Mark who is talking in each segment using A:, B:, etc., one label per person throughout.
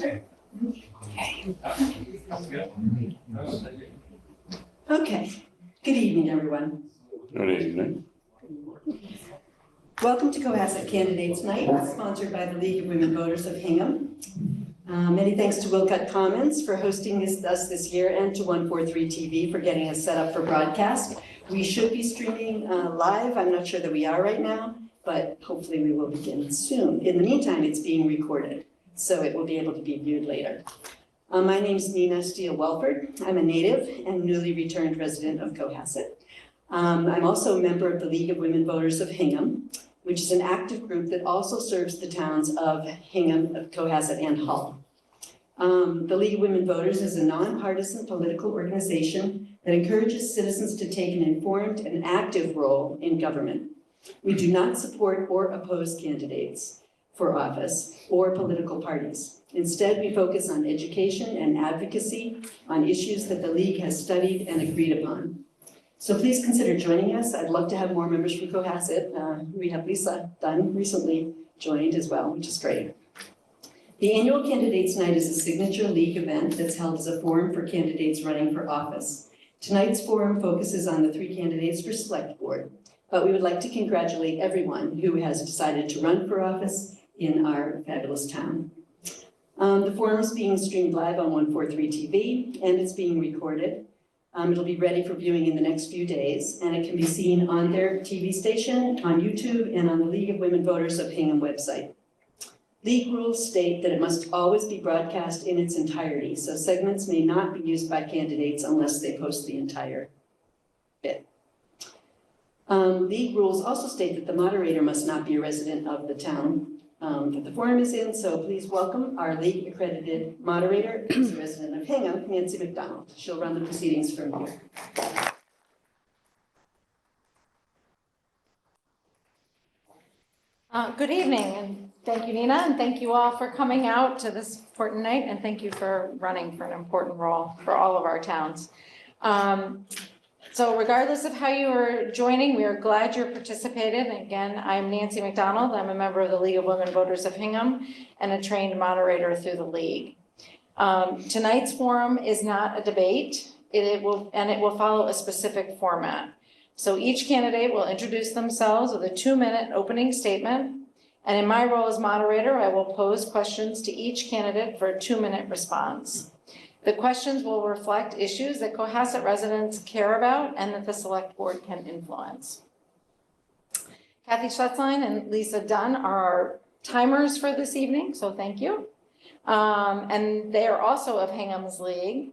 A: Okay, good evening, everyone.
B: Good evening.
A: Welcome to Cohasset Candidates Night, sponsored by the League of Women Voters of Hingham. Many thanks to Wilcutt Commons for hosting us this year, and to 143 TV for getting us set up for broadcast. We should be streaming live. I'm not sure that we are right now, but hopefully we will begin soon. In the meantime, it's being recorded, so it will be able to be viewed later. My name is Nina Steele-Welford. I'm a native and newly returned resident of Cohasset. I'm also a member of the League of Women Voters of Hingham, which is an active group that also serves the towns of Hingham, of Cohasset, and Hull. The League of Women Voters is a nonpartisan political organization that encourages citizens to take an informed and active role in government. We do not support or oppose candidates for office or political parties. Instead, we focus on education and advocacy on issues that the League has studied and agreed upon. So please consider joining us. I'd love to have more members from Cohasset. We have Lisa Dunn recently joined as well, which is great. The annual Candidates Night is a signature League event that's held as a forum for candidates running for office. Tonight's forum focuses on the 3 candidates for Select Board, but we would like to congratulate everyone who has decided to run for office in our fabulous town. The forum is being streamed live on 143 TV, and it's being recorded. It'll be ready for viewing in the next few days, and it can be seen on their TV station, on YouTube, and on the League of Women Voters of Hingham website. League rules state that it must always be broadcast in its entirety, so segments may not be used by candidates unless they post the entire bit. League rules also state that the moderator must not be a resident of the town that the forum is in, so please welcome our League accredited moderator, who's a resident of Hingham, Nancy McDonald. She'll run the proceedings from here.
C: Good evening, and thank you, Nina, and thank you all for coming out to this important night, and thank you for running for an important role for all of our towns. So regardless of how you are joining, we are glad you're participating. Again, I'm Nancy McDonald. I'm a member of the League of Women Voters of Hingham and a trained moderator through the League. Tonight's forum is not a debate. It will follow a specific format. So each candidate will introduce themselves with a 2-minute opening statement. And in my role as moderator, I will pose questions to each candidate for a 2-minute response. The questions will reflect issues that Cohasset residents care about and that the Select Board can influence. Kathy Schletzlein and Lisa Dunn are our timers for this evening, so thank you. And they are also of Hingham's League.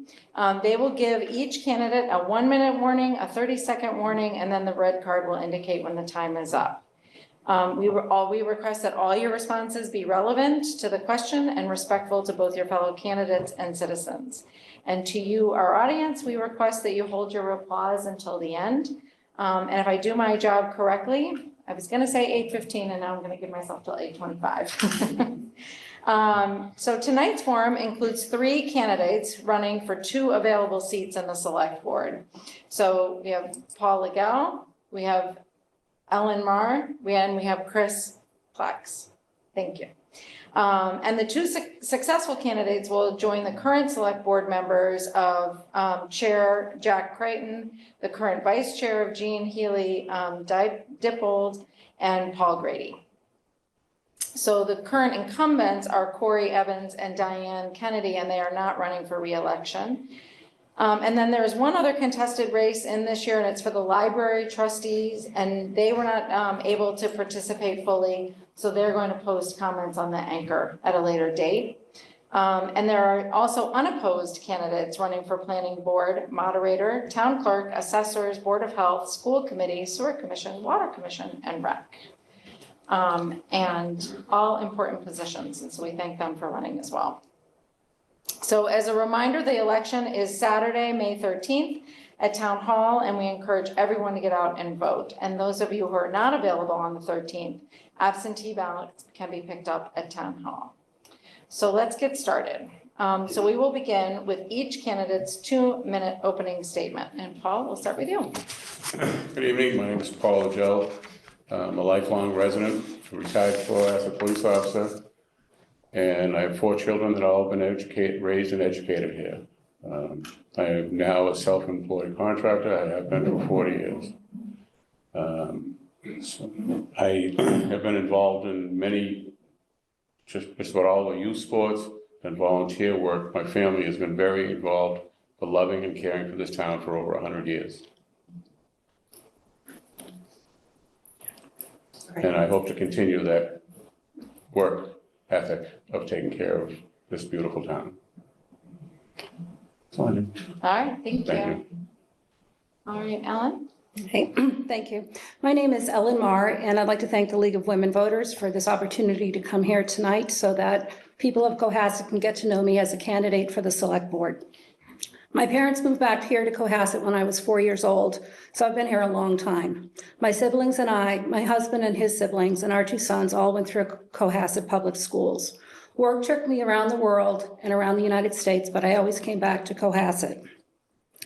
C: They will give each candidate a 1-minute warning, a 30-second warning, and then the red card will indicate when the time is up. We request that all your responses be relevant to the question and respectful to both your fellow candidates and citizens. And to you, our audience, we request that you hold your applause until the end. And if I do my job correctly, I was going to say 8:15, and now I'm going to give myself till 8:25. So tonight's forum includes 3 candidates running for 2 available seats in the Select Board. So we have Paul Legel, we have Ellen Marr, and we have Chris Plex. Thank you. And the 2 successful candidates will join the current Select Board members of Chair Jack Creighton, the current Vice Chair of Jean Healy Dippold, and Paul Grady. So the current incumbents are Corey Evans and Diane Kennedy, and they are not running for re-election. And then there's one other contested race in this year, and it's for the library trustees, and they were not able to participate fully, so they're going to post comments on the anchor at a later date. And there are also unopposed candidates running for planning board, moderator, town clerk, assessors, board of health, school committee, sewer commission, water commission, and rec. And all important positions, and so we thank them for running as well. So as a reminder, the election is Saturday, May 13th at Town Hall, and we encourage everyone to get out and vote. And those of you who are not available on the 13th, absentee ballots can be picked up at Town Hall. So let's get started. So we will begin with each candidate's 2-minute opening statement. And Paul, we'll start with you.
B: Good evening. My name is Paul Legel. I'm a lifelong resident, retired Cohasset police officer. And I have 4 children that have all been raised and educated here. I am now a self-employed contractor. I have been for 40 years. So I have been involved in many, just about all the youth sports and volunteer work. My family has been very involved for loving and caring for this town for over 100 years. And I hope to continue that work ethic of taking care of this beautiful town. That's all I do.
C: All right, thank
B: Thank
C: you. All right, Ellen?
D: Hey, thank you. My name is Ellen Marr, and I'd like to thank the League of Women Voters for this opportunity to come here tonight so that people of Cohasset can get to know me as a candidate for the Select Board. My parents moved back here to Cohasset when I was 4 years old, so I've been here a long time. My siblings and I, my husband and his siblings, and our 2 sons all went through Cohasset Public Schools. Work took me around the world and around the United States, but I always came back to Cohasset.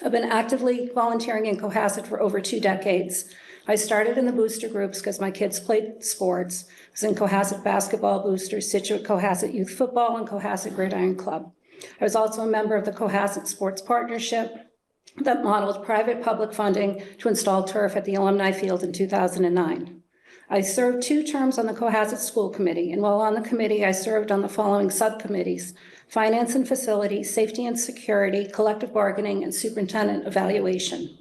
D: I've been actively volunteering in Cohasset for over 2 decades. I started in the booster groups because my kids played sports. I was in Cohasset Basketball Boosters, Situate Cohasset Youth Football, and Cohasset Gridiron Club. I was also a member of the Cohasset Sports Partnership that modeled private-public funding to install turf at the Alumni Field in 2009. I served 2 terms on the Cohasset School Committee, and while on the committee, I served on the following subcommittees: Finance and Facilities, Safety and Security, Collective Bargaining, and Superintendent Evaluation.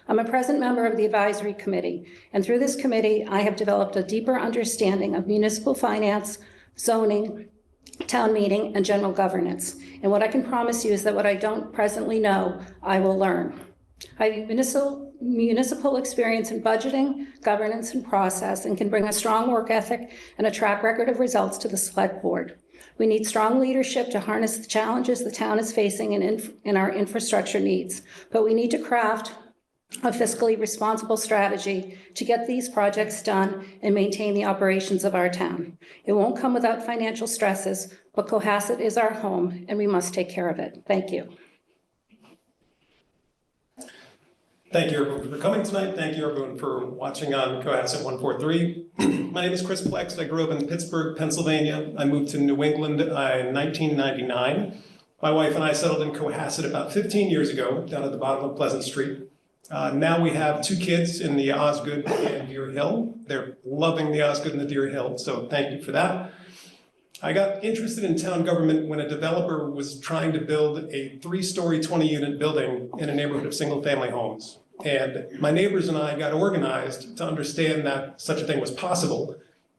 D: I'm a present member of the Advisory Committee, and through this committee, I have developed a deeper understanding of municipal finance, zoning, town meeting, and general governance. And what I can promise you is that what I don't presently know, I will learn. I have municipal experience in budgeting, governance, and process, and can bring a strong work ethic and a track record of results to the Select Board. We need strong leadership to harness the challenges the town is facing in our infrastructure needs, but we need to craft a fiscally responsible strategy to get these projects done and maintain the operations of our town. It won't come without financial stresses, but Cohasset is our home and we must take care of it. Thank you.
E: Thank you everyone for coming tonight. Thank you everyone for watching on Cohasset 143. My name is Chris Plex. I grew up in Pittsburgh, Pennsylvania. I moved to New England in 1999. My wife and I settled in Cohasset about 15 years ago, down at the bottom of Pleasant Street. Now we have 2 kids in the Osgood and Deer Hill. They're loving the Osgood and the Deer Hill, so thank you for that. I got interested in town government when a developer was trying to build a 3-story, 20-unit building in a neighborhood of single-family homes. And my neighbors and I got organized to understand that such a thing was possible.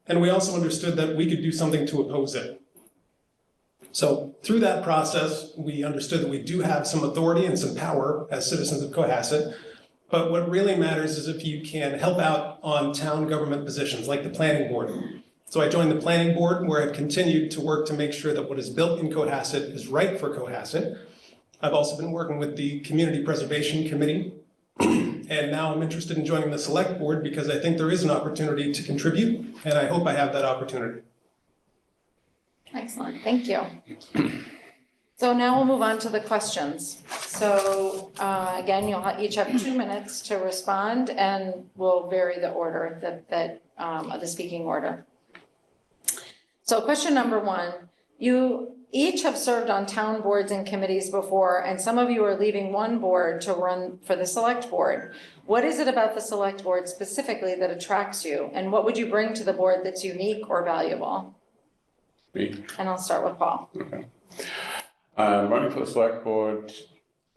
E: And we also understood that we could do something to oppose it. So through that process, we understood that we do have some authority and some power as citizens of Cohasset. But what really matters is if you can help out on town government positions like the planning board. So I joined the planning board where I've continued to work to make sure that what is built in Cohasset is right for Cohasset. I've also been working with the Community Preservation Committee. And now I'm interested in joining the Select Board because I think there is an opportunity to contribute, and I hope I have that opportunity.
C: Excellent, thank you. So now we'll move on to the questions. So again, you'll each have 2 minutes to respond, and we'll vary the order of the speaking order. So question number 1, you each have served on town boards and committees before, and some of you are leaving one board to run for the Select Board. What is it about the Select Board specifically that attracts you, and what would you bring to the board that's unique or valuable?
B: Me?
C: And I'll start with Paul.
B: Okay. I'm running for the Select Board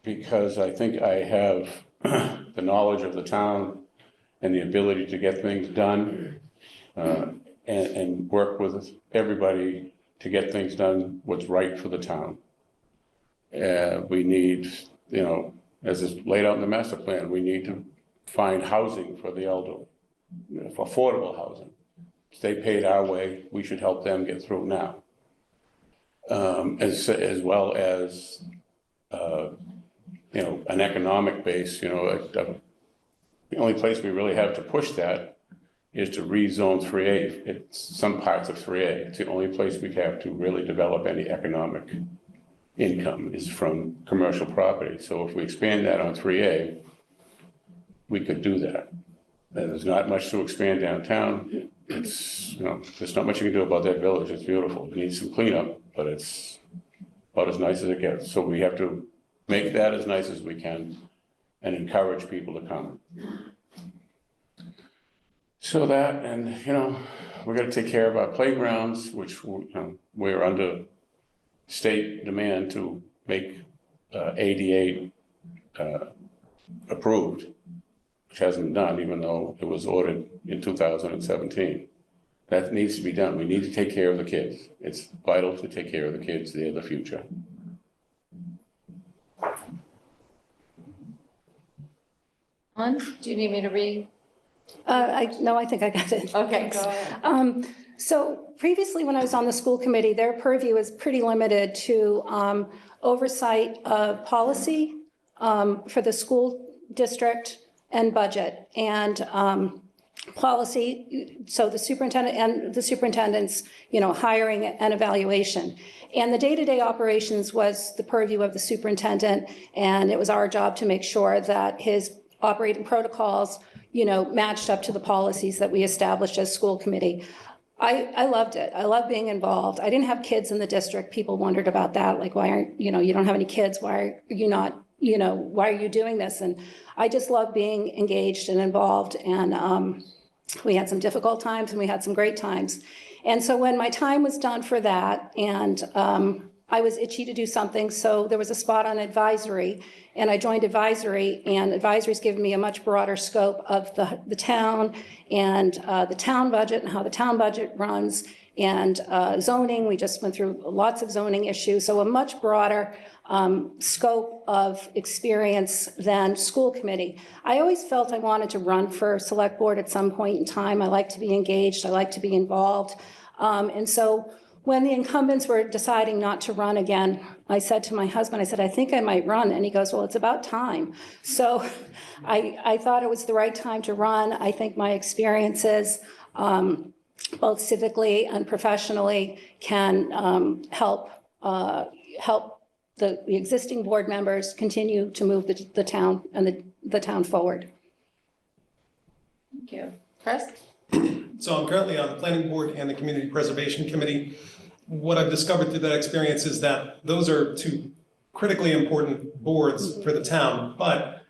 B: because I think I have the knowledge of the town and the ability to get things done and work with everybody to get things done what's right for the town. We need, as is laid out in the master plan, we need to find housing for the elderly, for affordable housing. If they paid our way, we should help them get through now. As well as, an economic base, the only place we really have to push that is to rezone 3A. It's some parts of 3A. It's the only place we have to really develop any economic income is from commercial property. So if we expand that on 3A, we could do that. There's not much to expand downtown. it's, there's not much you can do about that village. It's beautiful. It needs some cleanup, but it's about as nice as it gets. So we have to make that as nice as we can and encourage people to come. So that, and, we're gonna take care of our playgrounds, which, we're under state demand to make ADA approved, which hasn't been done, even though it was ordered in 2017. That needs to be done. We need to take care of the kids. It's vital to take care of the kids. They're the future.
C: Ellen, do you need me to read?
D: No, I think I got it.
C: Okay,
D: Thanks.
C: go ahead.
D: So previously, when I was on the school committee, their purview was pretty limited to oversight of policy for the school district and budget. And policy, so the superintendent and the superintendent's, hiring and evaluation. And the day-to-day operations was the purview of the superintendent, and it was our job to make sure that his operating protocols, matched up to the policies that we established as school committee. I loved it. I love being involved. I didn't have kids in the district. People wondered about that, like, why aren't, you don't have any kids, why are you not, why are you doing this? And I just love being engaged and involved, and we had some difficult times and we had some great times. And so when my time was done for that, and I was itchy to do something, so there was a spot on advisory, and I joined advisory, and advisory's given me a much broader scope of the town and the town budget and how the town budget runs, and zoning. We just went through lots of zoning issues, so a much broader scope of experience than school committee. I always felt I wanted to run for select board at some point in time. I like to be engaged. I like to be involved. And so when the incumbents were deciding not to run again, I said to my husband, I said, I think I might run. And he goes, well, it's about time. So I thought it was the right time to run. I think my experiences, both civically and professionally, can help the existing board members continue to move the town and the town forward.
C: Thank you. Chris?
E: So I'm currently on the planning board and the community preservation committee. What I've discovered through that experience is that those are two critically important boards for the town, but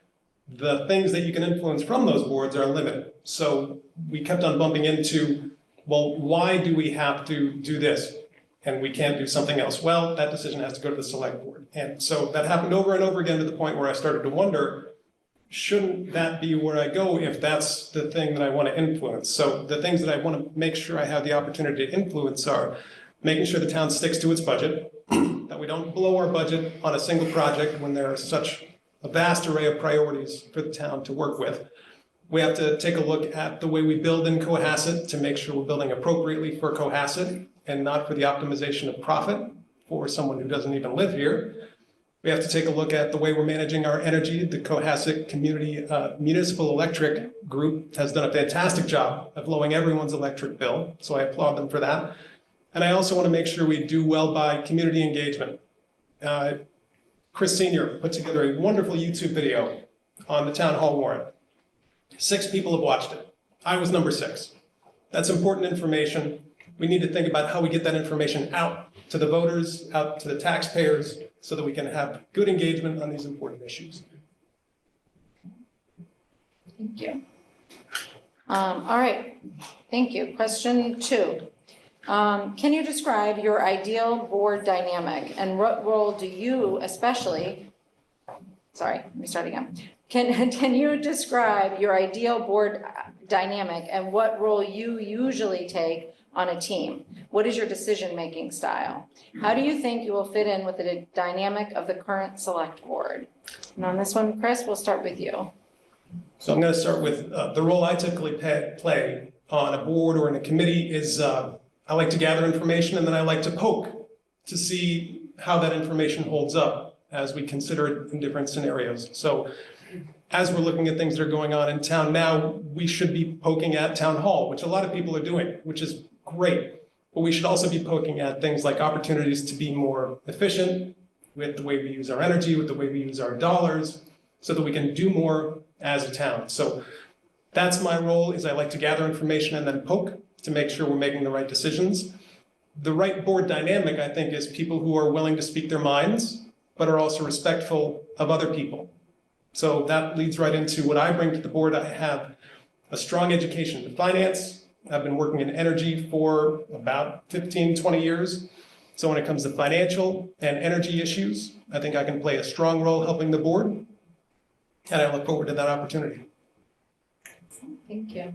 E: the things that you can influence from those boards are limited. So we kept on bumping into, well, why do we have to do this? And we can't do something else. Well, that decision has to go to the select board. And so that happened over and over again, to the point where I started to wonder, shouldn't that be where I go if that's the thing that I want to influence? So the things that I want to make sure I have the opportunity to influence are making sure the town sticks to its budget, that we don't blow our budget on a single project when there are such a vast array of priorities for the town to work with. We have to take a look at the way we build in Cohasset to make sure we're building appropriately for Cohasset and not for the optimization of profit for someone who doesn't even live here. We have to take a look at the way we're managing our energy. The Cohasset Community Municipal Electric Group has done a fantastic job of lowering everyone's electric bill, so I applaud them for that. And I also want to make sure we do well by community engagement. Chris Sr. put together a wonderful YouTube video on the town hall warrant. 6 people have watched it. I was number 6. That's important information. We need to think about how we get that information out to the voters, out to the taxpayers, so that we can have good engagement on these important issues.
C: Thank you. All right, thank you. Question 2. Can you describe your ideal board dynamic, and what role do you especially, sorry, let me start again. Can you describe your ideal board dynamic and what role you usually take on a team? What is your decision-making style? How do you think you will fit in with the dynamic of the current select board? And on this one, Chris, we'll start with you.
E: So I'm going to start with the role I typically play on a board or in a committee is I like to gather information, and then I like to poke to see how that information holds up as we consider it in different scenarios. So as we're looking at things that are going on in town now, we should be poking at town hall, which a lot of people are doing, which is great. But we should also be poking at things like opportunities to be more efficient with the way we use our energy, with the way we use our dollars, so that we can do more as a town. So that's my role, is I like to gather information and then poke to make sure we're making the right decisions. The right board dynamic, I think, is people who are willing to speak their minds, but are also respectful of other people. So that leads right into what I bring to the board. I have a strong education in finance. I've been working in energy for about 15, 20 years. So when it comes to financial and energy issues, I think I can play a strong role helping the board. And I look forward to that opportunity.
C: Thank you.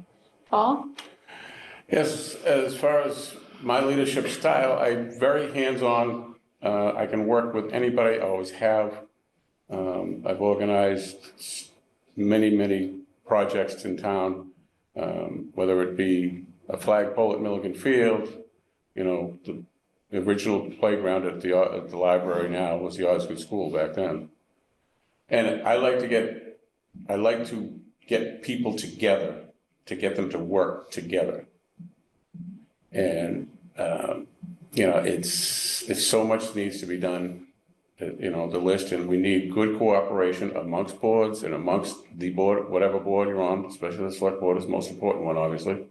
C: Paul?
B: Yes, as far as my leadership style, I'm very hands-on. I can work with anybody, I always have. I've organized many projects in town, whether it be a flagpole at Milligan Field, you know, the original playground at the library now was the Osgood School back then. And I like to get people together, to get them to work together. And, you know, it's so much needs to be done, you know, the list, and we need good cooperation amongst boards and amongst the board, whatever board you're on, especially the select board is the most important one, obviously,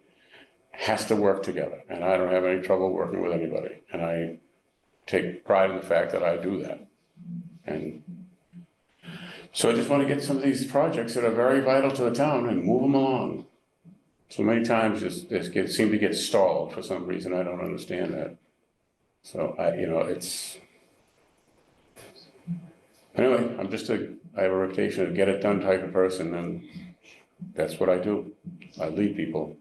B: has to work together. And I don't have any trouble working with anybody. And I take pride in the fact that I do that. And so I just want to get some of these projects that are very vital to the town and move them along. So many times they seem to get stalled for some reason. I don't understand that. So you know, anyway, I have a reputation of get it done type of person, and that's what I do. I lead people.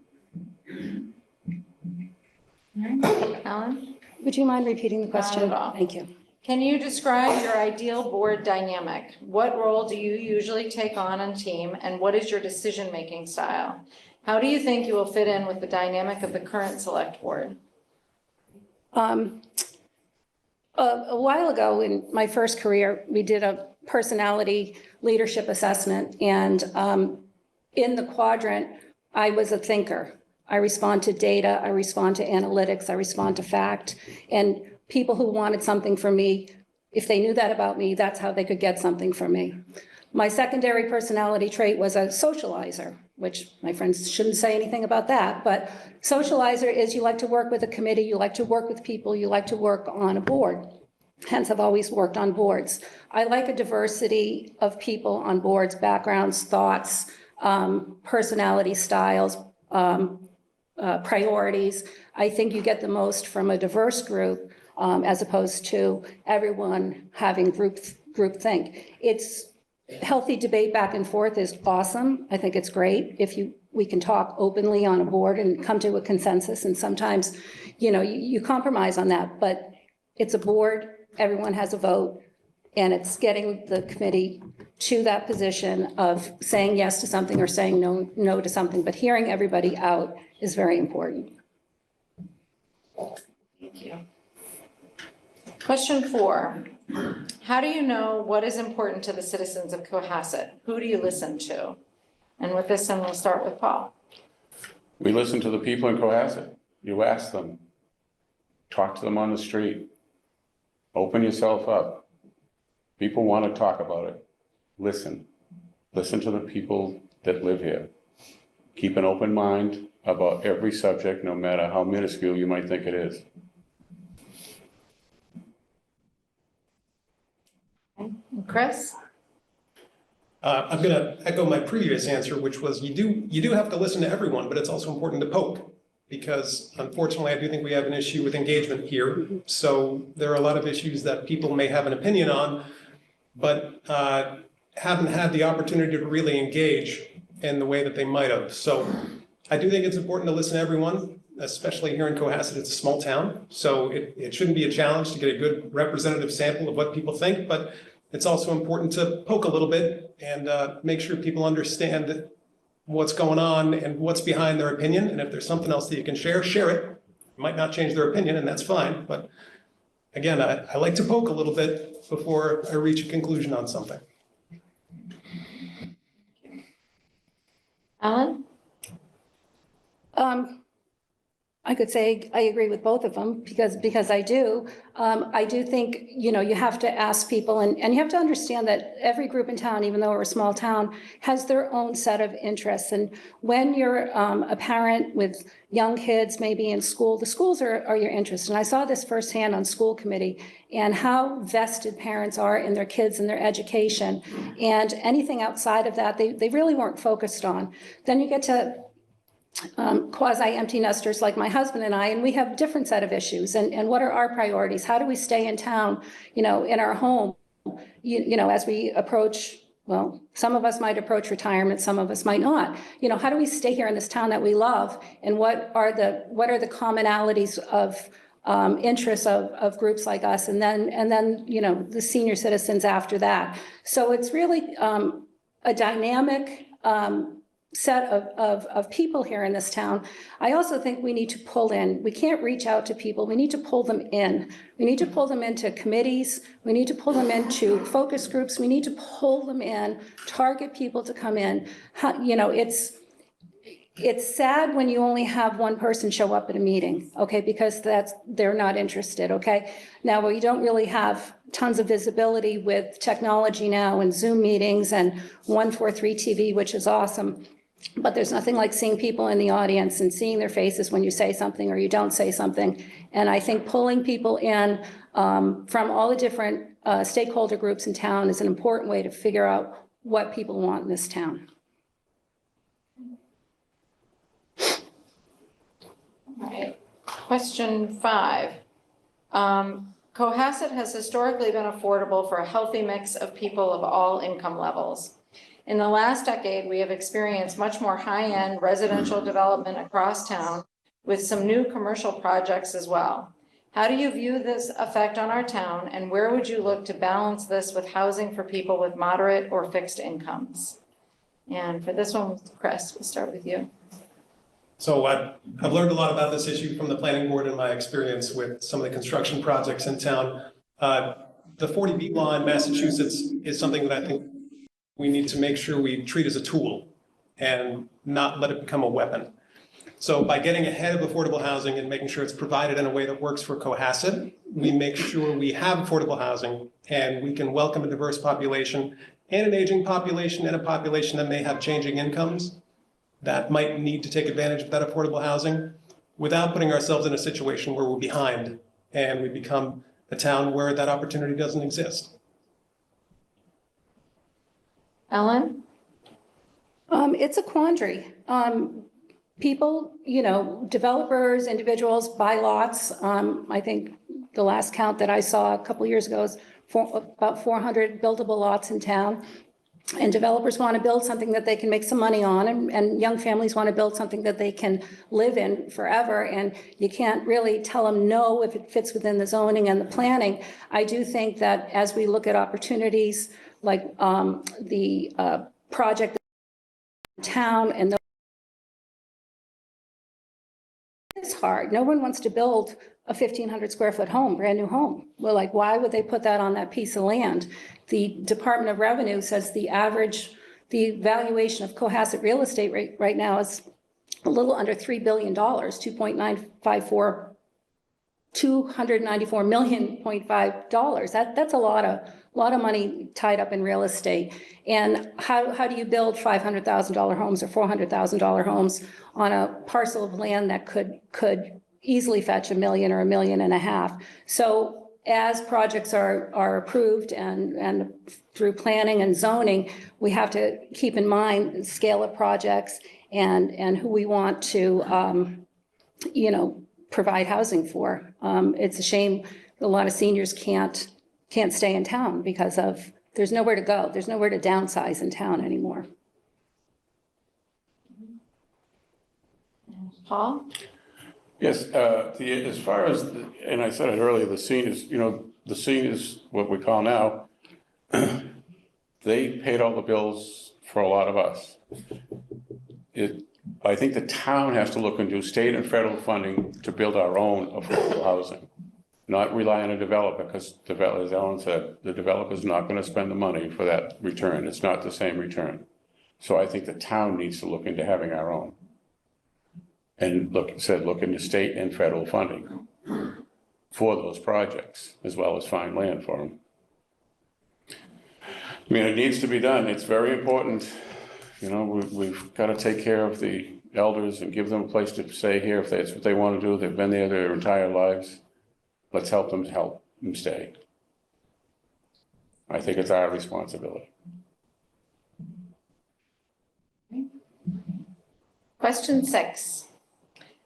C: Alan?
D: Would you mind repeating the question?
C: Not at all.
D: Thank you.
C: Can you describe your ideal board dynamic? What role do you usually take on a team, and what is your decision-making style? How do you think you will fit in with the dynamic of the current select board?
D: A while ago in my first career, we did a personality leadership assessment, and in the quadrant, I was a thinker. I respond to data, I respond to analytics, I respond to fact, and people who wanted something from me, if they knew that about me, that's how they could get something from me. My secondary personality trait was a socializer, which my friends shouldn't say anything about that, but socializer is you like to work with a committee, you like to work with people, you like to work on a board. Hence, I've always worked on boards. I like a diversity of people on boards, backgrounds, thoughts, personality styles, priorities. I think you get the most from a diverse group as opposed to everyone having groupthink. It's healthy debate back and forth is awesome. I think it's great if we can talk openly on a board and come to a consensus. And sometimes, you know, you compromise on that, but it's a board, everyone has a vote, and it's getting the committee to that position of saying yes to something or saying no to something, but hearing everybody out is very important.
C: Thank you. Question 4. How do you know what is important to the citizens of Cohasset? Who do you listen to? And with this, I'm going to start with Paul.
B: We listen to the people in Cohasset. You ask them. Talk to them on the street. Open yourself up. People want to talk about it. Listen. Listen to the people that live here. Keep an open mind about every subject, no matter how minuscule you might think it is.
C: Chris?
E: I'm going to echo my previous answer, which was you do have to listen to everyone, but it's also important to poke, because unfortunately, I do think we have an issue with engagement here. So there are a lot of issues that people may have an opinion on, but haven't had the opportunity to really engage in the way that they might have. So I do think it's important to listen to everyone, especially here in Cohasset. It's a small town, so it shouldn't be a challenge to get a good representative sample of what people think, but it's also important to poke a little bit and make sure people understand what's going on and what's behind their opinion. And if there's something else that you can share, share it. It might not change their opinion, and that's fine. But again, I like to poke a little bit before I reach a conclusion on something.
C: Alan?
D: I could say I agree with both of them because I do. I do think, you know, you have to ask people and you have to understand that every group in town, even though we're a small town, has their own set of interests. And when you're a parent with young kids, maybe in school, the schools are your interest. And I saw this firsthand on school committee and how vested parents are in their kids and their education. And anything outside of that, they really weren't focused on. Then you get to quasi-empty nesters like my husband and I, and we have a different set of issues. And what are our priorities? How do we stay in town, you know, in our home, you know, as we approach, well, some of us might approach retirement, some of us might not. You know, how do we stay here in this town that we love? And what are the commonalities of interests of groups like us? And then, you know, the senior citizens after that. So it's really a dynamic set of people here in this town. I also think we need to pull in. We can't reach out to people. We need to pull them in. We need to pull them into committees. We need to pull them into focus groups. We need to pull them in, target people to come in. You know, it's sad when you only have one person show up at a meeting, okay, because they're not interested, okay? Now, we don't really have tons of visibility with technology now and Zoom meetings and 143 TV, which is awesome. But there's nothing like seeing people in the audience and seeing their faces when you say something or you don't say something. And I think pulling people in from all the different stakeholder groups in town is an important way to figure out what people want in this town.
C: All right. Question 5. Cohasset has historically been affordable for a healthy mix of people of all income levels. In the last decade, we have experienced much more high-end residential development across town with some new commercial projects as well. How do you view this effect on our town, and where would you look to balance this with housing for people with moderate or fixed incomes? And for this one, Chris, we'll start with you.
E: So I've learned a lot about this issue from the planning board and my experience with some of the construction projects in town. The 40B law in Massachusetts is something that I think we need to make sure we treat as a tool and not let it become a weapon. So by getting ahead of affordable housing and making sure it's provided in a way that works for Cohasset, we make sure we have affordable housing and we can welcome a diverse population and an aging population and a population that may have changing incomes that might need to take advantage of that affordable housing without putting ourselves in a situation where we're behind and we become a town where that opportunity doesn't exist.
C: Ellen?
D: It's a quandary. People, you know, developers, individuals buy lots. I think the last count that I saw a couple years ago is about 400 buildable lots in town. And developers want to build something that they can make some money on, and young families want to build something that they can live in forever. And you can't really tell them no if it fits within the zoning and the planning. I do think that as we look at opportunities like the project in town, and it's hard. No one wants to build a 1,500 square foot home, brand new home. We're like, why would they put that on that piece of land? The Department of Revenue says the valuation of Cohasset real estate right now is a little under $3 billion, 294 million $0.5. That's a lot of money tied up in real estate. And how do you build $500,000 homes or $400,000 homes on a parcel of land that could easily fetch $1 million or $1.5 million? So as projects are approved and through planning and zoning, we have to keep in mind the scale of projects and who we want to, you know, provide housing for. It's a shame a lot of seniors can't stay in town because there's nowhere to go. There's nowhere to downsize in town anymore.
C: Paul?
B: Yes, as far as, and I said it earlier, the seniors, you know, the seniors, what we call now, they paid all the bills for a lot of us. I think the town has to look into state and federal funding to build our own affordable housing, not rely on a developer, because as Ellen said, the developer's not going to spend the money for that return. It's not the same return. So I think the town needs to look into having our own. and look into state and federal funding for those projects, as well as find land for them. I mean, it needs to be done. It's very important. You know, we've got to take care of the elders and give them a place to stay here if that's what they want to do. They've been there their entire lives. Let's help them stay. I think it's our responsibility.
C: Question 6.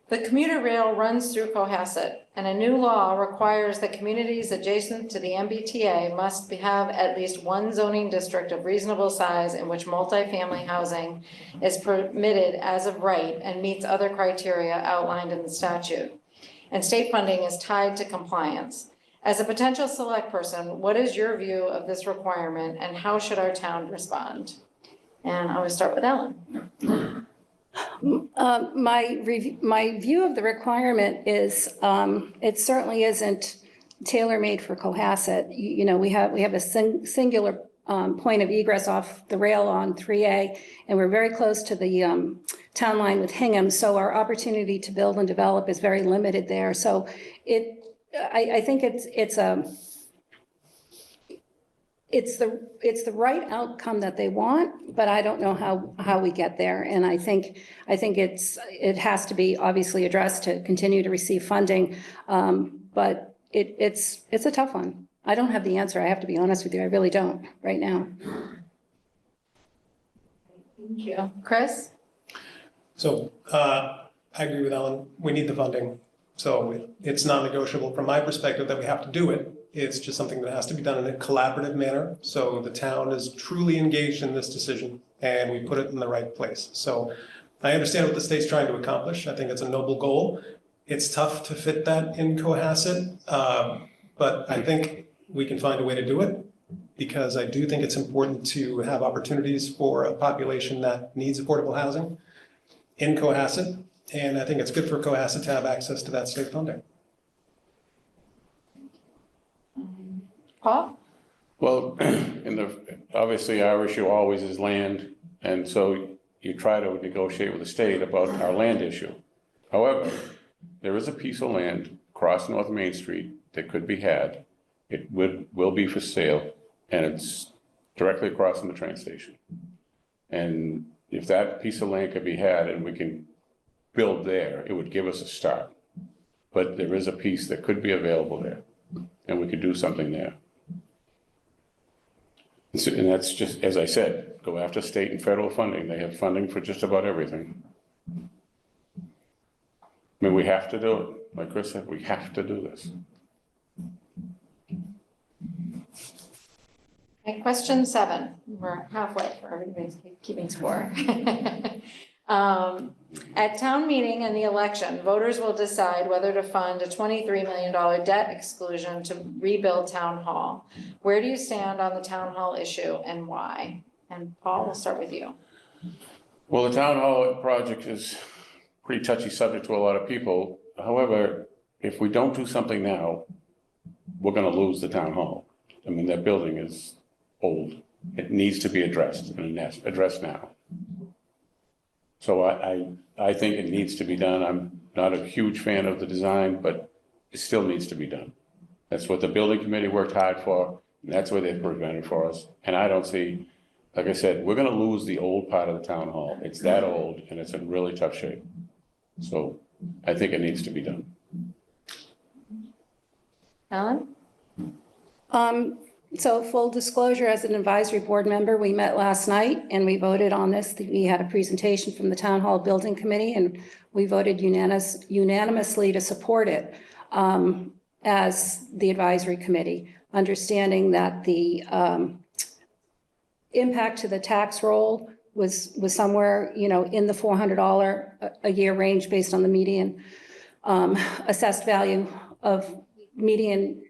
C: The commuter rail runs through Cohasset, and a new law requires that communities adjacent to the MBTA must have at least one zoning district of reasonable size in which multifamily housing is permitted as of right and meets other criteria outlined in the statute. And state funding is tied to compliance. As a potential select person, what is your view of this requirement and how should our town respond? And I will start with Ellen.
D: My view of the requirement is it certainly isn't tailor-made for Cohasset. You know, we have a singular point of egress off the rail on 3A, and we're very close to the town line with Hingham, so our opportunity to build and develop is very limited there. So I think it's the right outcome that they want, but I don't know how we get there. And I think it has to be obviously addressed to continue to receive funding. But it's a tough one. I don't have the answer. I have to be honest with you. I really don't right now.
C: Thank you. Chris?
E: So I agree with Ellen. We need the funding. So it's non-negotiable from my perspective that we have to do it. It's just something that has to be done in a collaborative manner. So the town is truly engaged in this decision and we put it in the right place. So I understand what the state's trying to accomplish. I think it's a noble goal. It's tough to fit that in Cohasset, but I think we can find a way to do it because I do think it's important to have opportunities for a population that needs affordable housing in Cohasset. And I think it's good for Cohasset to have access to that state funding.
C: Paul?
B: Well, obviously our issue always is land, and so you try to negotiate with the state about our land issue. However, there is a piece of land across North Main Street that could be had. It will be for sale, and it's directly across from the train station. And if that piece of land could be had and we can build there, it would give us a start. But there is a piece that could be available there, and we could do something there. And that's just, as I said, go after state and federal funding. They have funding for just about everything. I mean, we have to do it. Like Chris said, we have to do this.
C: Okay, question 7. We're halfway for everybody's keeping score. At town meeting and the election, voters will decide whether to fund a $23 million debt exclusion to rebuild town hall. Where do you stand on the town hall issue and why? And Paul, we'll start with you.
B: Well, the town hall project is a pretty touchy subject to a lot of people. However, if we don't do something now, we're going to lose the town hall. I mean, that building is old. It needs to be addressed and addressed now. So I think it needs to be done. I'm not a huge fan of the design, but it still needs to be done. That's what the building committee worked hard for. And that's what they've prevented for us. And I don't see, like I said, we're going to lose the old part of the town hall. It's that old and it's in really tough shape. So I think it needs to be done.
C: Ellen?
D: So full disclosure, as an advisory board member, we met last night and we voted on this. We had a presentation from the Town Hall Building Committee and we voted unanimously to support it as the advisory committee, understanding that the impact to the tax roll was somewhere, in the $400 a year range based on the median assessed value of median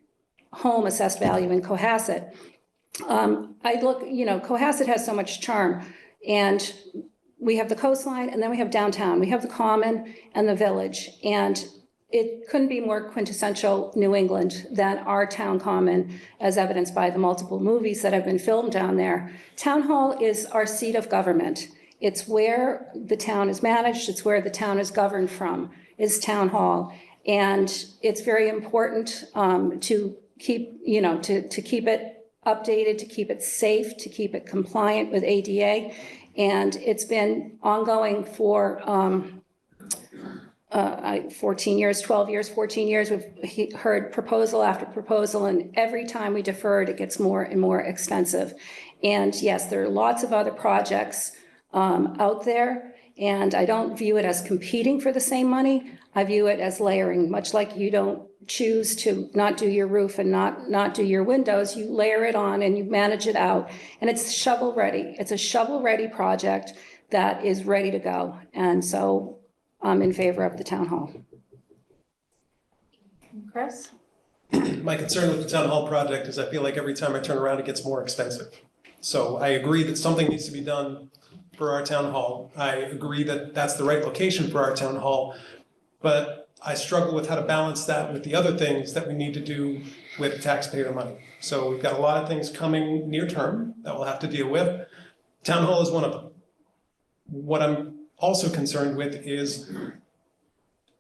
D: home assessed value in Cohasset. Cohasset has so much charm, and we have the coastline and then we have downtown. We have the common and the village, and it couldn't be more quintessential New England than our town common, as evidenced by the multiple movies that have been filmed down there. Town Hall is our seat of government, It's where the town is managed, it's where the town is governed from, is town hall. And it's very important to keep, to keep it updated, to keep it safe, to keep it compliant with ADA. And it's been ongoing for 14 years, 12 years, 14 years. We've heard proposal after proposal, and every time we defer it, it gets more and more expensive. And yes, there are lots of other projects out there, and I don't view it as competing for the same money. I view it as layering, much like you don't choose to not do your roof and not do your windows. You layer it on and you manage it out, and it's shovel ready. It's a shovel ready project that is ready to go. And so I'm in favor of the town hall.
C: Chris?
E: My concern with the town hall project is I feel like every time I turn around, it gets more expensive. So I agree that something needs to be done for our town hall. I agree that that's the right location for our town hall, but I struggle with how to balance that with the other things that we need to do with taxpayer money. So we've got a lot of things coming near term that we'll have to deal with. Town hall is one of them. What I'm also concerned with is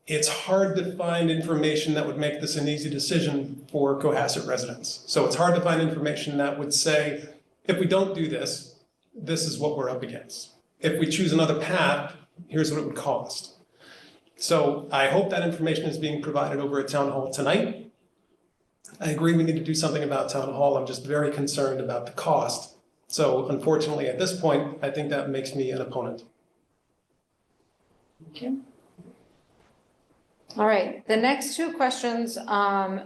E: it's hard to find information that would make this an easy decision for Cohasset residents. So it's hard to find information that would say, if we don't do this, this is what we're up against. If we choose another path, here's what it would cost. So I hope that information is being provided over at town hall tonight. I agree we need to do something about town hall. I'm just very concerned about the cost. So unfortunately, at this point, I think that makes me an opponent.
C: Okay. All right, the next two questions are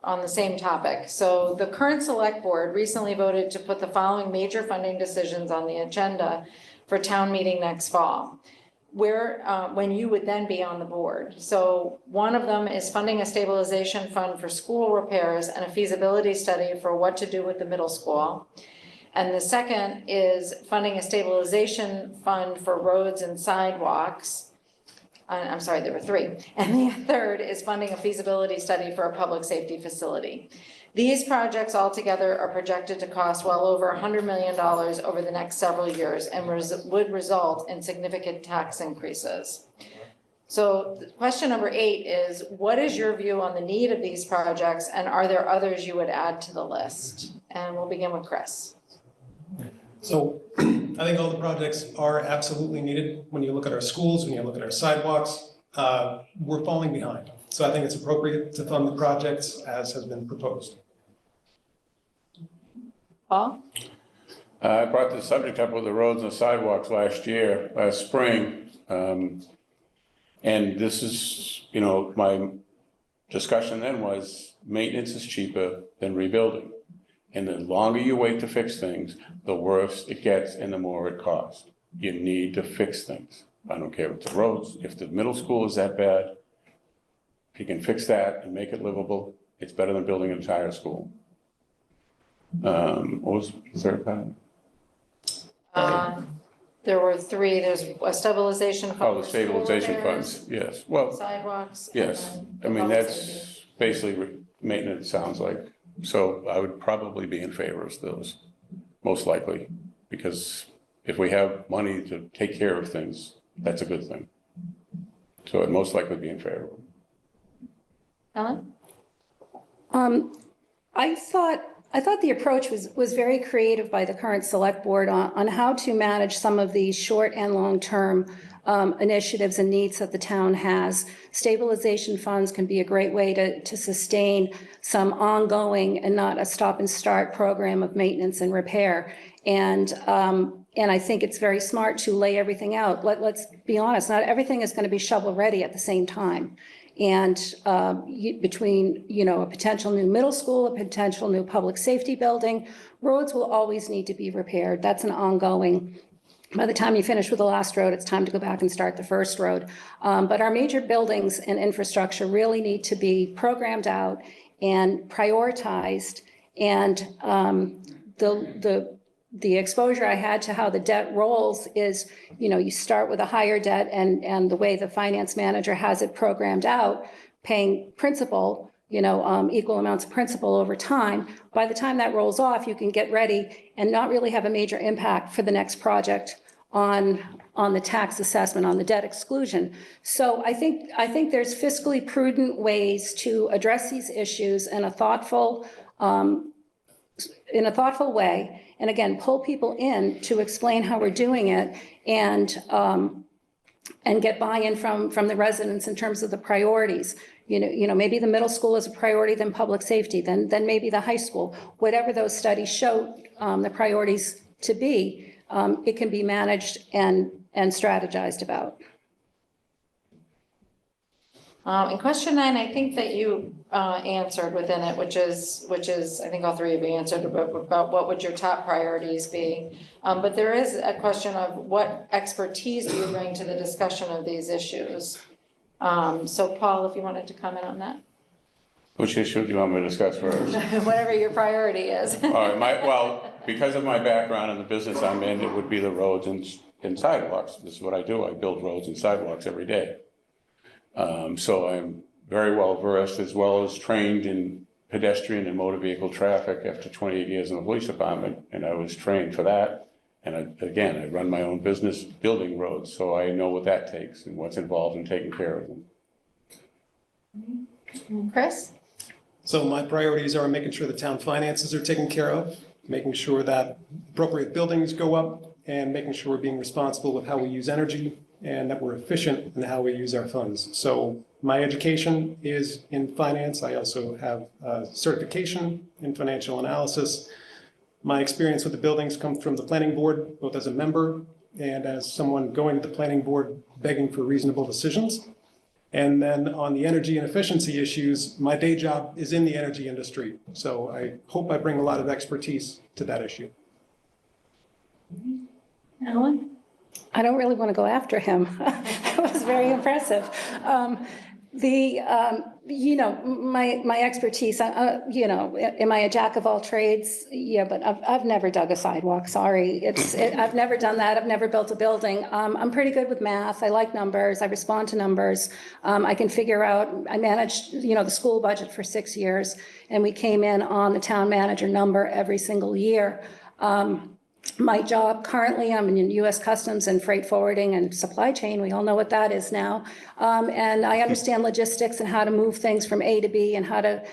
C: on the same topic. So the current select board recently voted to put the following major funding decisions on the agenda for town meeting next fall, when you would then be on the board. So one of them is funding a stabilization fund for school repairs and a feasibility study for what to do with the middle school. And the second is funding a stabilization fund for roads and sidewalks. I'm sorry, there were three. And the third is funding a feasibility study for a public safety facility. These projects altogether are projected to cost well over $100 million over the next several years and would result in significant tax increases. So question number 8 is, what is your view on the need of these projects, and are there others you would add to the list? And we'll begin with Chris.
E: So I think all the projects are absolutely needed. When you look at our schools, when you look at our sidewalks, we're falling behind. So I think it's appropriate to fund the projects as has been proposed.
C: Paul?
B: I brought this subject up with the roads and sidewalks last spring. And this is, my discussion then was maintenance is cheaper than rebuilding. And the longer you wait to fix things, the worse it gets and the more it costs. You need to fix things. I don't care if it's the roads, if the middle school is that bad, if you can fix that and make it livable, it's better than building an entire school. What was the third part?
C: There were 3. There's a stabilization fund.
B: Oh, the
C: for school
B: stabilization
C: repairs,
B: funds, yes. Well,
C: sidewalks.
B: yes.
C: And
B: I
C: then
B: mean,
C: public safety.
B: that's basically maintenance, sounds like. So I would probably be in favor of those, most likely, because if we have money to take care of things, that's a good thing. So I'd most likely be in favor.
C: Ellen?
D: I thought the approach was very creative by the current select board on how to manage some of these short and long-term initiatives and needs that the town has. Stabilization funds can be a great way to sustain some ongoing and not a stop and start program of maintenance and repair. And I think it's very smart to lay everything out. Let's be honest, not everything is going to be shovel ready at the same time. And between, a potential new middle school, a potential new public safety building, roads will always need to be repaired. That's an ongoing. By the time you finish with the last road, it's time to go back and start the first road. But our major buildings and infrastructure really need to be programmed out and prioritized. And the exposure I had to how the debt rolls is, you start with a higher debt, and the way the finance manager has it programmed out, paying principal, equal amounts of principal over time. By the time that rolls off, you can get ready and not really have a major impact for the next project on the tax assessment, on the debt exclusion. So I think there's fiscally prudent ways to address these issues in a thoughtful way. And again, pull people in to explain how we're doing it and get buy-in from the residents in terms of the priorities. Maybe the middle school is a priority, then public safety, then maybe the high school. Whatever those studies show the priorities to be, it can be managed and strategized about.
C: In question 9, I think that you answered within it, which is I think all three of you answered about what would your top priorities be. But there is a question of what expertise do you bring to the discussion of these issues? So Paul, if you wanted to comment on that.
B: Which issue do you want me to discuss first?
C: Whatever your priority is.
B: All right, because of my background in the business I'm in, it would be the roads and sidewalks. This is what I do. I build roads and sidewalks every day. So I'm very well versed as well as trained in pedestrian and motor vehicle traffic after 28 years in the police department, and I was trained for that. And I run my own business building roads, so I know what that takes and what's involved in taking care of them.
C: Chris?
E: So my priorities are making sure the town finances are taken care of, making sure that appropriate buildings go up, and making sure we're being responsible with how we use energy and that we're efficient in how we use our funds. So my education is in finance. I also have a certification in financial analysis. My experience with the buildings comes from the planning board, both as a member and as someone going to the planning board begging for reasonable decisions. And then on the energy and efficiency issues, my day job is in the energy industry. So I hope I bring a lot of expertise to that issue.
C: Alan?
D: I don't really want to go after him. That was very impressive. My expertise, am I a jack of all trades? Yeah, but I've never dug a sidewalk, sorry. I've never done that. I've never built a building. I'm pretty good with math. I like numbers. I respond to numbers. I can figure out, I managed, the school budget for 6 years, and we came in on the town manager number every single year. My job currently, I'm in U.S. Customs and freight forwarding and supply chain. We all know what that is now. And I understand logistics and how to move things from A to B and how to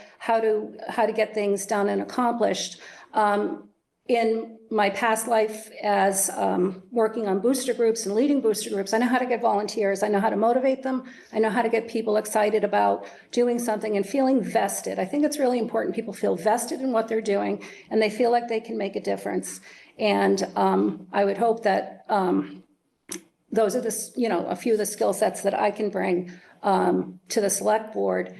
D: get things done and accomplished. In my past life as working on booster groups and leading booster groups, I know how to get volunteers. I know how to motivate them. I know how to get people excited about doing something and feeling vested. I think it's really important people feel vested in what they're doing and they feel like they can make a difference. And I would hope that those are a few of the skill sets that I can bring to the select board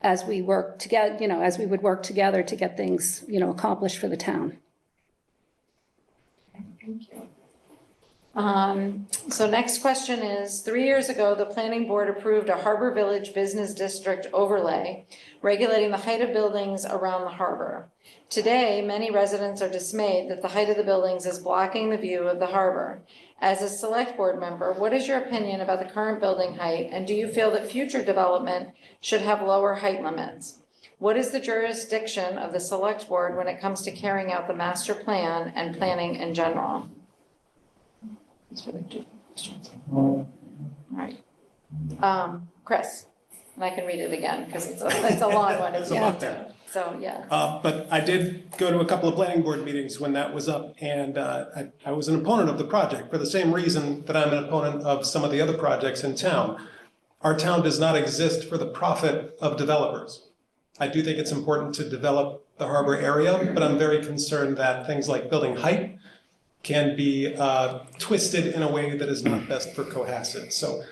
D: as we work together, as we would work together to get things, accomplished for the town.
C: Thank you. So next question is, 3 years ago, the planning board approved a Harbor Village Business District overlay regulating the height of buildings around the harbor. Today, many residents are dismayed that the height of the buildings is blocking the view of the harbor. As a select board member, what is your opinion about the current building height, and do you feel that future development should have lower height limits? What is the jurisdiction of the select board when it comes to carrying out the master plan and planning in general? These are the two questions. All right. Chris, and I can read it again because it's a long one.
E: It's a lot there.
C: So, yeah.
E: But I did go to a couple of planning board meetings when that was up, and I was an opponent of the project for the same reason that I'm an opponent of some of the other projects in town. Our town does not exist for the profit of developers. I do think it's important to develop the harbor area, but I'm very concerned that things like building height can be twisted in a way that is not best for Cohasset. So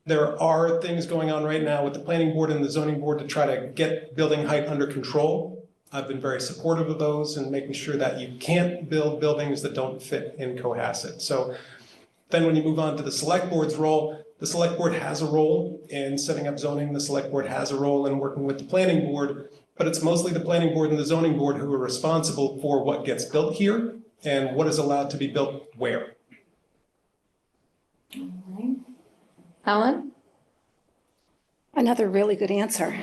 E: there are things going on right now with the planning board and the zoning board to try to get building height under control. I've been very supportive of those and making sure that you can't build buildings that don't fit in Cohasset. So then when you move on to the select board's role, the select board has a role in setting up zoning. The select board has a role in working with the planning board, but it's mostly the planning board and the zoning board who are responsible for what gets built here and what is allowed to be built where.
C: All right. Alan?
D: Another really good answer.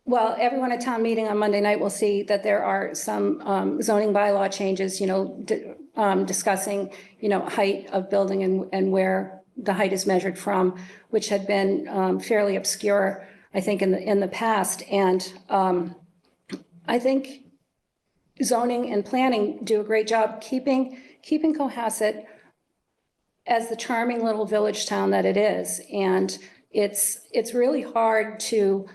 D: Well, everyone at town meeting on Monday night will see that there are some zoning bylaw changes, discussing, height of building and where the height is measured from, which had been fairly obscure, I think, in the past. And I think zoning and planning do a great job keeping Cohasset as the charming little village town that it is. And it's really hard to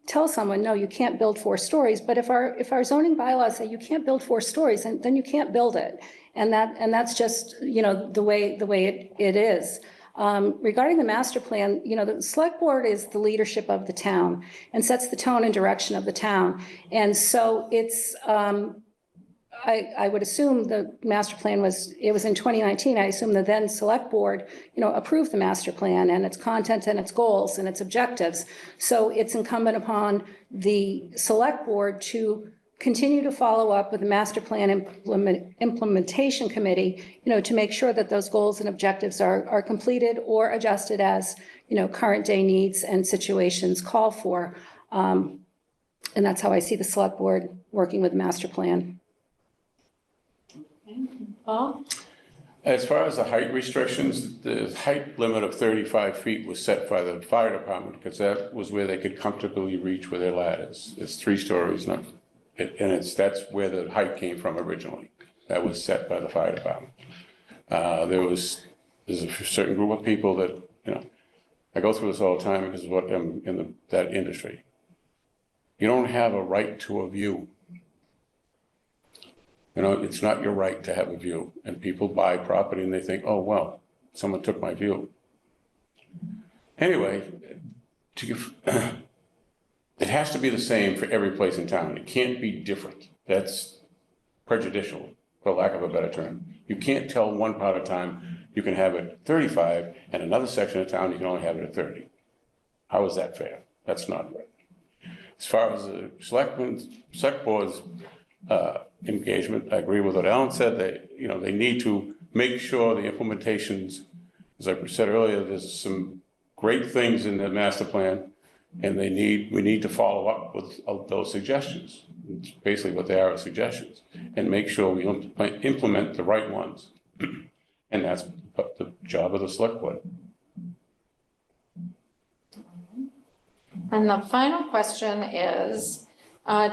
D: tell someone, no, you can't build 4 stories. But if our zoning bylaws say you can't build 4 stories, then you can't build it. And that's just, the way it is. Regarding the master plan, the select board is the leadership of the town and sets the tone and direction of the town. And so it's, I would assume the master plan it was in 2019. I assume the then select board, approved the master plan and its content and its goals and its objectives. So it's incumbent upon the select board to continue to follow up with the master plan implementation committee, to make sure that those goals and objectives are completed or adjusted as, current day needs and situations call for. And that's how I see the select board working with the master plan.
C: Paul?
B: As far as the height restrictions, the height limit of 35 feet was set by the fire department because that was where they could comfortably reach with their ladders. It's 3 stories, that's where the height came from originally. That was set by the fire department. There's a certain group of people that, I go through this all the time because of what I'm in that industry. You don't have a right to a view. It's not your right to have a view. And people buy property and they think, oh, well, someone took my view. Anyway, it has to be the same for every place in town. It can't be different. That's prejudicial, for lack of a better term. You can't tell one part of town you can have it 35 and another section of town you can only have it at 30. How is that fair? That's not right. As far as the select board's engagement, I agree with what Alan said. They need to make sure the implementations, as I said earlier, there's some great things in the master plan, and we need to follow up with those suggestions. It's basically what they are, suggestions, and make sure we implement the right ones. And that's the job of the select board.
C: And the final question is,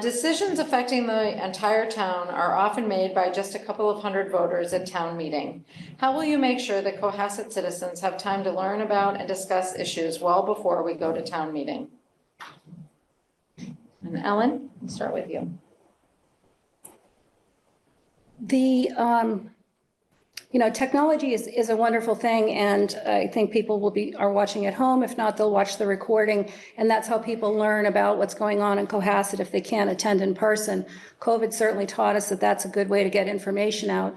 C: decisions affecting the entire town are often made by just a couple of hundred voters at town meeting. How will you make sure that Cohasset citizens have time to learn about and discuss issues well before we go to town meeting? And Ellen, I'll start with you.
D: Technology is a wonderful thing, and I think people are watching at home. If not, they'll watch the recording, and that's how people learn about what's going on in Cohasset if they can't attend in person. COVID certainly taught us that that's a good way to get information out.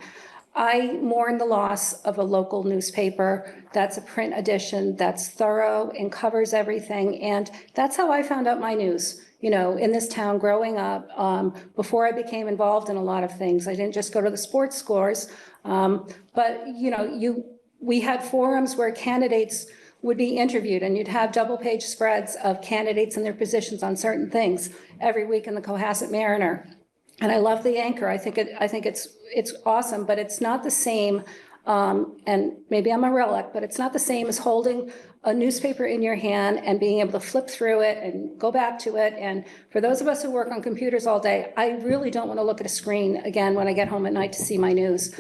D: I mourn the loss of a local newspaper. That's a print edition that's thorough and covers everything, and that's how I found out my news. In this town growing up, before I became involved in a lot of things. I didn't just go to the sports scores, but we had forums where candidates would be interviewed, and you'd have double-page spreads of candidates and their positions on certain things every week in the Cohasset Mariner. And I love the anchor. I think it's awesome, but it's not the same. And maybe I'm a relic, but it's not the same as holding a newspaper in your hand and being able to flip through it and go back to it. And for those of us who work on computers all day, I really don't want to look at a screen again when I get home at night to see my news.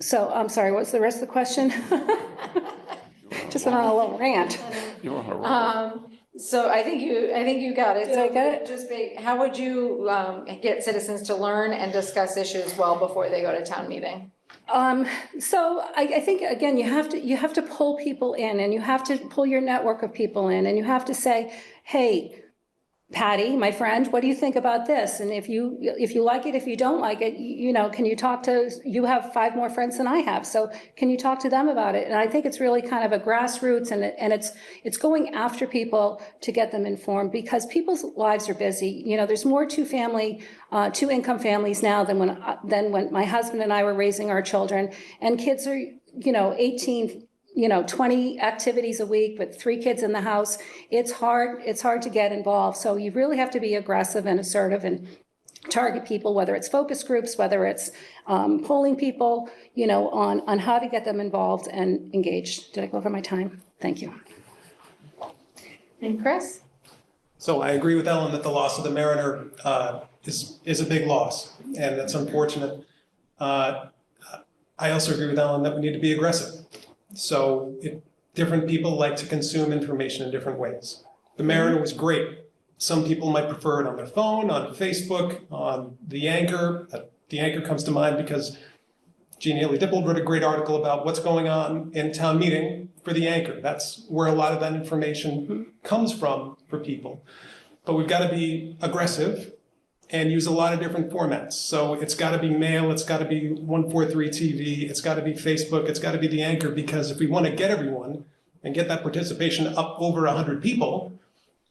D: So I'm sorry, what's the rest of the question? Just went on a little rant.
C: So I think you got it.
D: Did I get it?
C: Just how would you get citizens to learn and discuss issues well before they go to town meeting?
D: So I think, again, you have to pull people in, and you have to pull your network of people in, and you have to say, hey, Patty, my friend, what do you think about this? And if you like it, if you don't like it, can you talk to, you have 5 more friends than I have. So can you talk to them about it? And I think it's really kind of a grassroots and it's going after people to get them informed because people's lives are busy. There's more 2-income families now than when my husband and I were raising our children, and kids are, 18, 20 activities a week with 3 kids in the house. It's hard to get involved. So you really have to be aggressive and assertive and target people, whether it's focus groups, whether it's polling people, on how to get them involved and engaged. Did I go over my time? Thank you.
C: And Chris?
E: So I agree with Ellen that the loss of the Mariner is a big loss, and that's unfortunate. I also agree with Ellen that we need to be aggressive. So different people like to consume information in different ways. The Mariner was great. Some people might prefer it on their phone, on Facebook, on the Anchor. The Anchor comes to mind because Jean Haley-Dippold wrote a great article about what's going on in town meeting for the Anchor. That's where a lot of that information comes from for people. But we've got to be aggressive and use a lot of different formats. So it's got to be mail, it's got to be 143 TV, it's got to be Facebook, it's got to be the Anchor, because if we want to get everyone and get that participation up over 100 people,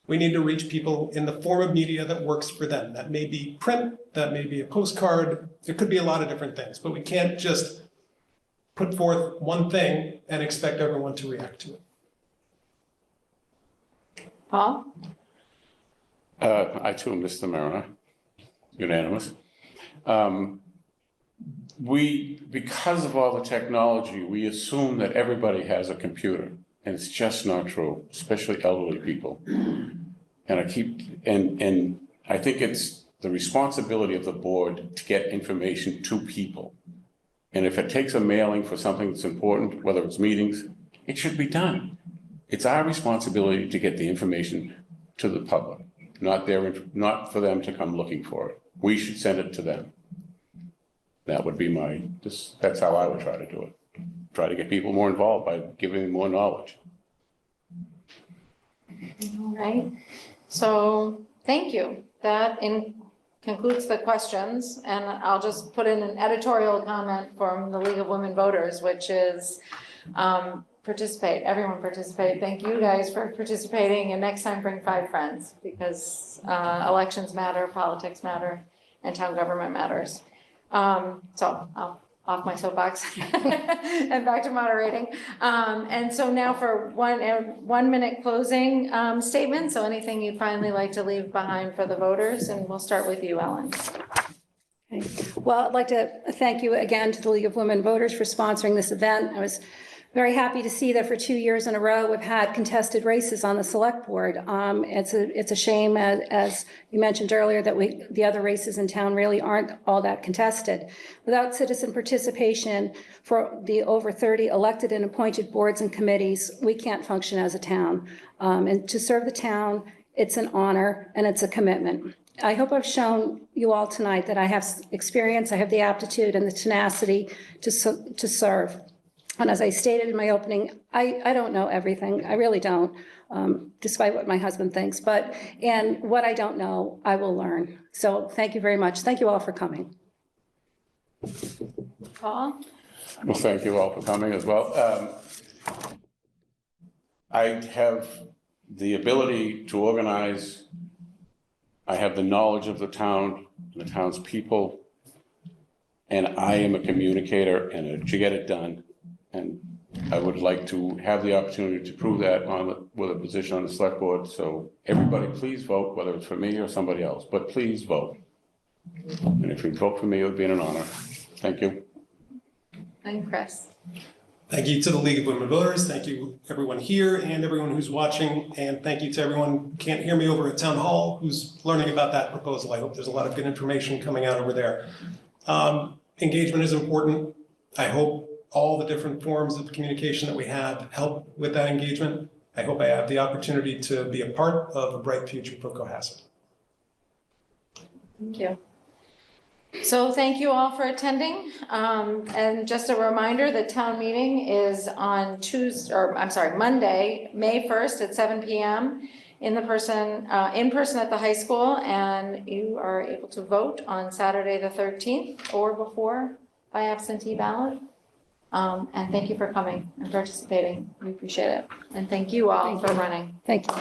E: we need to reach people in the form of media that works for them. That may be print, that may be a postcard, it could be a lot of different things, but we can't just put forth one thing and expect everyone to react to it.
C: Paul?
B: I too missed the Mariner. Unanimous. Because of all the technology, we assume that everybody has a computer, and it's just not true, especially elderly people. And I think it's the responsibility of the board to get information to people. And if it takes a mailing for something that's important, whether it's meetings, it should be done. It's our responsibility to get the information to the public, not for them to come looking for it. We should send it to them. That would be that's how I would try to do it. Try to get people more involved by giving them more knowledge.
C: All right. So thank you. That concludes the questions. And I'll just put in an editorial comment from the League of Women Voters, which is participate. Everyone participate. Thank you guys for participating. And next time, bring 5 friends, because elections matter, politics matter, and town government matters. So I'll off my soapbox and back to moderating. And so now for 1 minute closing statement. So anything you'd finally like to leave behind for the voters, and we'll start with you, Ellen.
D: Okay. Well, I'd like to thank you again to the League of Women Voters for sponsoring this event. I was very happy to see that for 2 years in a row, we've had contested races on the select board. It's a shame, as you mentioned earlier, that the other races in town really aren't all that contested. Without citizen participation for the over 30 elected and appointed boards and committees, we can't function as a town. And to serve the town, it's an honor and it's a commitment. I hope I've shown you all tonight that I have experience, I have the aptitude and the tenacity to serve. And as I stated in my opening, I don't know everything. I really don't, despite what my husband thinks. And what I don't know, I will learn. So thank you very much. Thank you all for coming.
C: Paul?
B: Well, thank you all for coming as well. I have the ability to organize. I have the knowledge of the town, the town's people, and I am a communicator and to get it done. And I would like to have the opportunity to prove that with a position on the select board. So everybody, please vote, whether it's for me or somebody else, but please vote. And if you vote for me, it would be an honor. Thank you.
C: And Chris?
E: Thank you to the League of Women Voters. Thank you everyone here and everyone who's watching. And thank you to everyone who can't hear me over at Town Hall who's learning about that proposal. I hope there's a lot of good information coming out over there. Engagement is important. I hope all the different forms of communication that we have help with that engagement. I hope I have the opportunity to be a part of a bright future for Cohasset.
C: Thank you. So thank you all for attending. And just a reminder, the town meeting is on Monday, May 1st at 7 PM in person at the high school. And you are able to vote on Saturday, the 13th or before by absentee ballot. And thank you for coming and participating. We appreciate it. And thank you all for running.
D: Thank you.